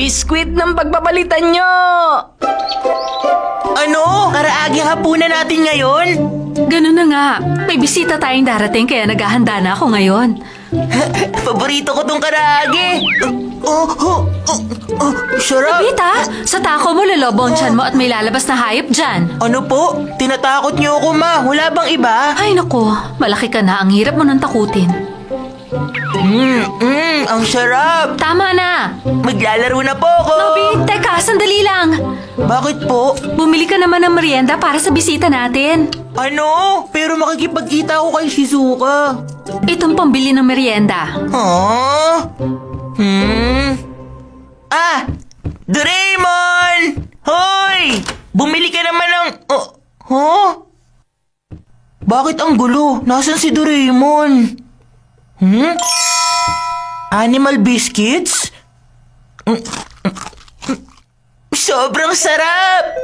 Biskwit ng pagpapalitan nyo! Ano? Karaagi hapunan natin ngayon? Ganun na nga. May bisita tayong darating kaya naghahanda na ako ngayon. Paborito ko tong karaagi. Sarap. Nobita, sa tako mo lalobo ang tiyan mo at may lalabas na hayop dyan. Ano po? Tinatakot niyo ako, ma. Wala bang iba? Ay nako, malaki ka na. Ang hirap mo nang takutin. Ang sarap. Tama na. Maglalaro na po ako. Nobi, teka, sandali lang. Bakit po? Bumili ka naman ng merienda para sa bisita natin. Ano? Pero makikipagkita ako kay Shizuka. Itong pambili ng merienda. Huh? Doraemon! Hoy! Bumili ka naman ng... Bakit ang gulo? Nasaan si Doraemon? Animal biscuits? Sobrang sarap!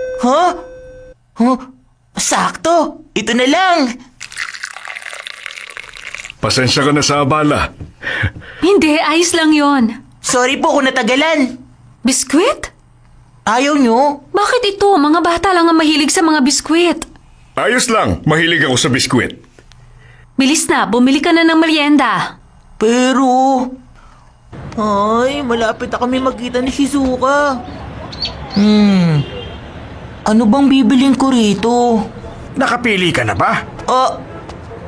Sakto! Ito na lang! Pasensya ka na sa abala. Hindi, ayos lang yon. Sorry po kung natagalan. Biskwit? Ayaw nyo? Bakit ito? Mga bata lang ang mahilig sa mga biskwit. Ayos lang, mahilig ako sa biskwit. Bilis na, bumili ka na ng merienda. Pero... Ay, malapit na kami magkita ni Shizuka. Ano bang bibilin ko rito? Nakapili ka na ba?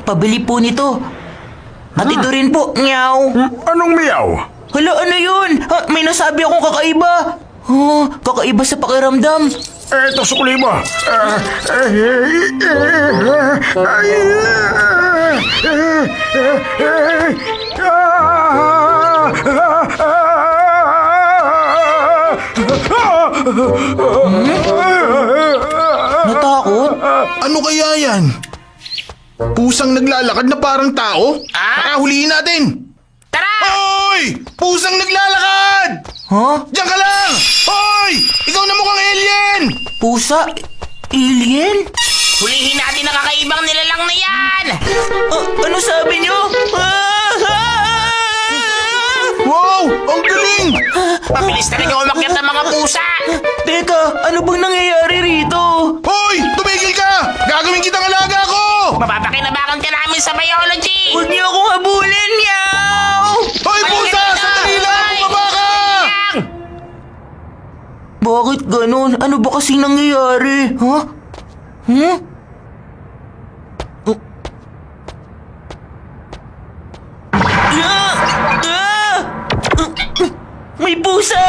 Pabili po nito. At ito rin po, nyaw. Anong miyaw? Hala, ano yun? May nasabi akong kakaiba. Kakaiba sa pakiramdam. Eto, sukli mo. Natakot? Ano kaya yan? Pusang naglalakad na parang tao? Huliin natin! Tara! Hoy! Pusang naglalakad! Diyan ka lang! Hoy! Ikaw na mukhang alien! Pusa? Alien? Hulihin natin ang kakaibang nilalang na yan! Ano sabi niyo? Wow! Ang galing! Mabilis talaga umakyat ng mga pusa! Teka, ano bang nangyayari rito? Hoy! Tumigil ka! Gagawin kitang alaga ko! Mapapakinabakan ka namin sa biology! Huwag niyo akong habulin, yaw! Hoy, pusa! Sandali lang! Bumaba ka! Bakit ganun? Ano ba kasing nangyayari? May pusa!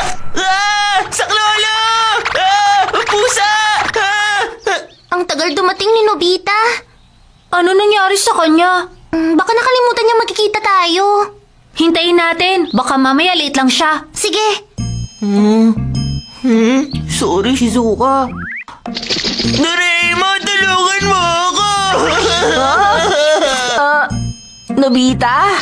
Saklolo! Pusa! Ang tagal dumating ni Nobita. Ano nangyari sa kanya? Baka nakalimutan niya magkikita tayo. Hintayin natin. Baka mamaya late lang siya. Sige. Sorry, Shizuka. Doraemon, tulungan mo ako! Nobita?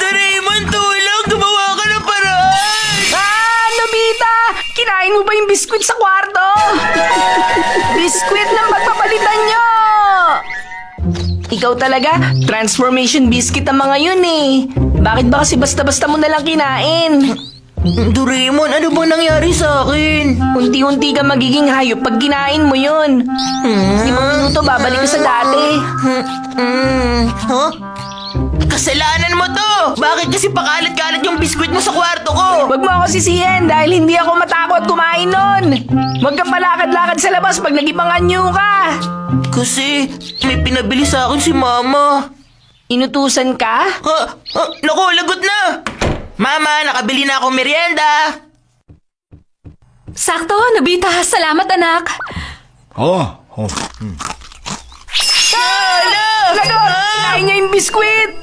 Doraemon, tulong! Gumawa ka ng paraan! Nobita! Kinain mo ba yung biskwit sa kwarto? Biskwit ng pagpapalitan nyo! Ikaw talaga, transformation biscuit ang mga yun eh. Bakit ba kasi basta-basta mo nalang kinain? Doraemon, ano bang nangyari sa akin? Unti-unti ka magiging hayop pag kinain mo yun. 5 minuto, babalik ka sa dati. Kasalanan mo to! Bakit kasi pakalat-kalat yung biskwit mo sa kwarto ko? Huwag mo ako sisihin dahil hindi ako matakot kumain nun. Huwag kang palakad-lakad sa labas pag nag-ibang anyo ka. Kasi may pinabili sa akin si Mama. Inutusan ka? Naku, lagot na! Mama, nakabili na akong merienda. Sakto, Nobita. Salamat, anak. Lagot! Kinain niya yung biskwit!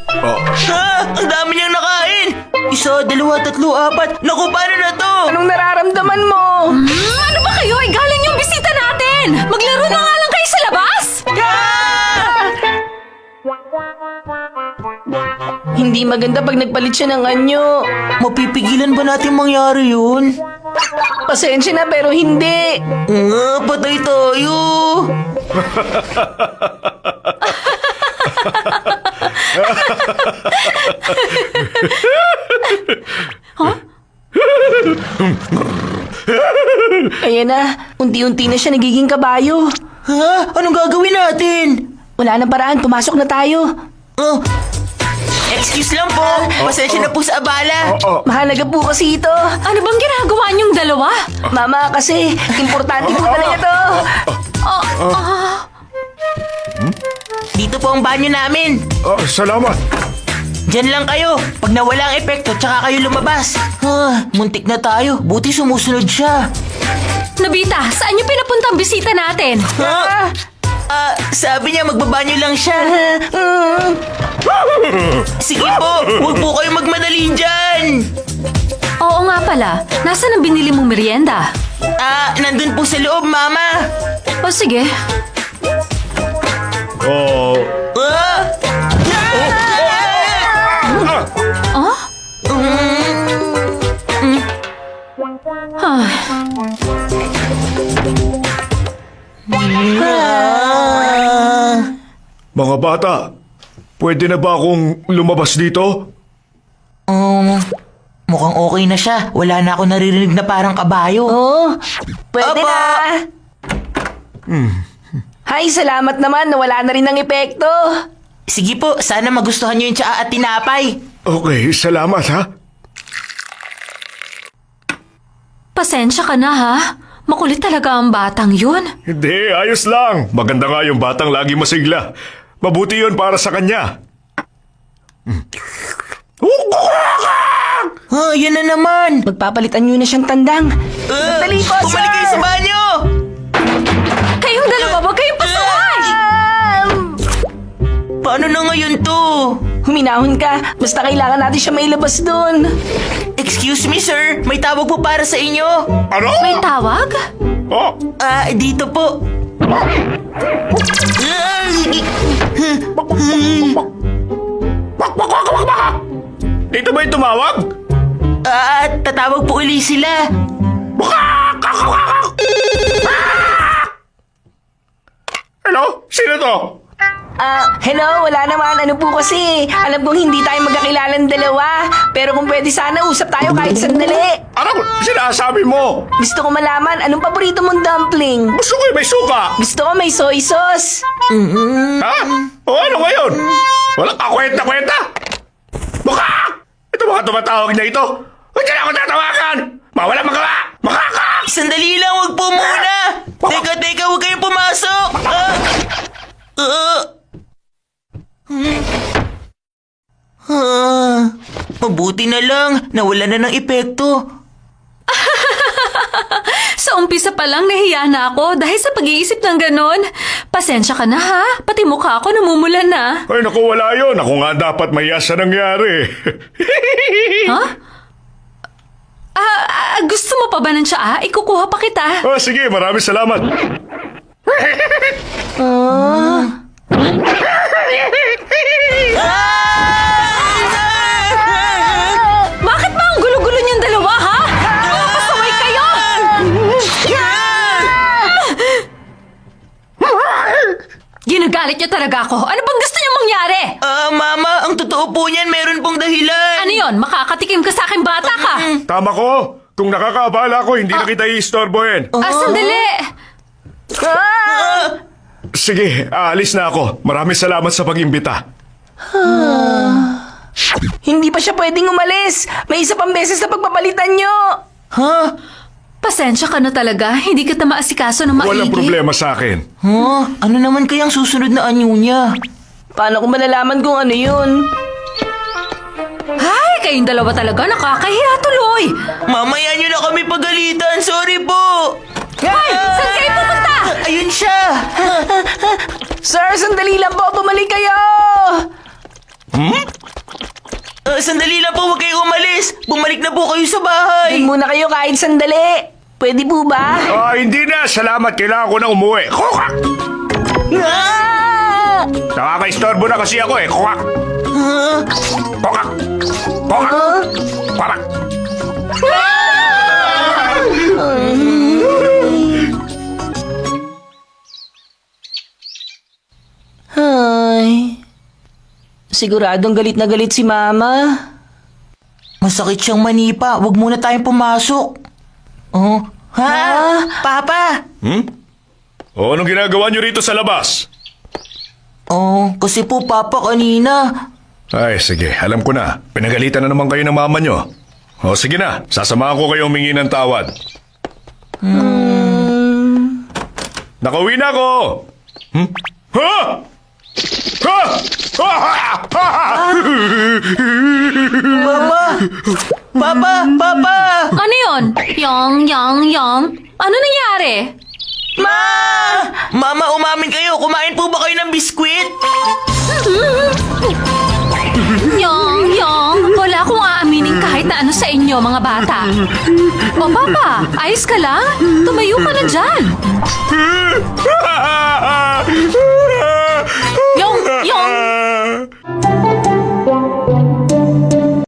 Ang dami niyang nakain! 1, 2, 3, 4. Naku, paano na to? Anong nararamdaman mo? Ano ba kayo? Ay, galing yung bisita natin. Maglaro na nga lang kayo sa labas. Hindi maganda pag nagpalit siya ng anyo. Mapipigilan ba natin mangyari yun? Pasensya na pero hindi. Patay tayo! Ayan na, unti-unti na siya nagiging kabayo. Ha? Anong gagawin natin? Wala na paraan, pumasok na tayo. Oh. Excuse lang po. Pasensya na po sa abala. Mahalaga po kasi ito. Ano bang ginagawa niyong dalawa? Mama, kasi importante po talaga to. Dito po ang banyo namin. Salamat. Diyan lang kayo. Pag nawala ang epekto, tsaka kayo lumabas. Muntik na tayo. Buti sumusunod siya. Nobita, saan niyo pinapunta ang bisita natin? Sabi niya magbabanyo lang siya. Sige po, huwag po kayo magmadali dyan. Oo nga pala, nasaan ang binili mong merienda? Nandun po sa loob, Mama. O sige, Oh, oh? mga bata, pwede na ba akong lumabas dito? Mukhang okay na siya. Wala na ako naririnig na parang kabayo. Oh, pwede Aba! na. Hay, salamat naman, nawala na rin ang epekto. Sige po, sana magustuhan niyo yung tsaa at tinapay. Okay, salamat ha. Pasensya ka na ha. Makulit talaga ang batang yun. Hindi, ayos lang. Maganda nga yung batang lagi masigla. Mabuti yun para sa kanya. Yan na naman. Magpapalitan nyo na siyang tandang. Dali po, sir! Bumalik kayo sa banyo! Kayong dalawa, wag kayong pasukan! Paano na ngayon to? Huminahon ka. Basta kailangan natin siya mailabas doon. Excuse me, sir. May tawag po para sa inyo. Ano? May tawag? Oh, Dito po. dito ba yung tumawag? Tatawag po uli sila. Hello? Sino to? Hello, wala naman. Ano po kasi, alam kong hindi tayo magkakilalang dalawa. Pero kung pwede sana, usap tayo kahit sandali. Ano sinasabi mo? Gusto ko malaman, anong paborito mong dumpling? Gusto ko yung may suka. Gusto ko may soy sauce. Ha? O ano ngayon? Walang kakwenta-kwenta? Baka! Ito mga tumatawag na ito. Huwag ka na ako tatawagan! Mawala magawa! Makaka! Sandali lang, wag po muna. Teka, huwag kayong pumasok. Mabuti na lang, nawala na ng epekto. Sa umpisa pa lang nahiya na ako dahil sa pag-iisip ng ganon. Pasensya ka na ha, pati mukha ko namumulan na. Ay naku, wala yun. Ako nga dapat maya sa nangyari. Ha? Gusto mo pa ba ng tsaa? Ikukuha pa kita. Oh, sige, maraming salamat. Bakit ba ang gulo-gulo niyong dalawa ha? Pasaway kayo! Ginagalit niyo talaga ako. Ano bang gusto niyo mangyari? Mama, ang totoo po niyan, meron pong dahilan. Ano yon? Makakatikim ka sa akin bata ka? Tama ko. Kung nakakaabala ko, hindi na kita i-istorbohin. Sandali! Sige, aalis na ako. Maraming salamat sa pag-imbita. Hindi pa siya pwedeng umalis. May isa pang beses na pagpapalitan nyo. Pasensya ka na talaga. Hindi kita maasikaso ng maigi. Walang problema sa akin. Ano naman kayang susunod na anyo niya? Paano ko malalaman kung ano yun? Ay, kayong dalawa talaga nakakahiya tuloy. Mamaya niyo na kami pagalitan, sorry po. Ay, saan kayo pupunta? Ayun siya. Sir, sandali lang po. Bumalik kayo. Sandali lang po, huwag kayong umalis. Bumalik na po kayo sa bahay. Doon muna kayo kahit sandali. Pwede po ba? Hindi na. Salamat. Kailangan ko na umuwi. Kukak! Nakaka-istorbo na kasi ako eh. Kukak! Kukak! Kukak! Kukak! Ay. Siguradong galit na galit si Mama. Masakit siyang manipa, huwag muna tayong pumasok. Ha? Papa? O anong ginagawa niyo rito sa labas? Oh, kasi po Papa kanina. Ay, sige. Alam ko na. Pinagalitan na naman kayo ng mama niyo. O sige na. Sasamahan ko kayo humingi ng tawad. Nakauwi na ako! Ha? Ha? Ha? Ha? Papa! Ano yun? Yang. Ano nangyari? Mama, umamin kayo. Kumain po ba kayo ng biskwit? Yang. Wala akong aaminin kahit na ano sa inyo, mga bata. O, Papa, ayos ka lang? Tumayo ka na dyan.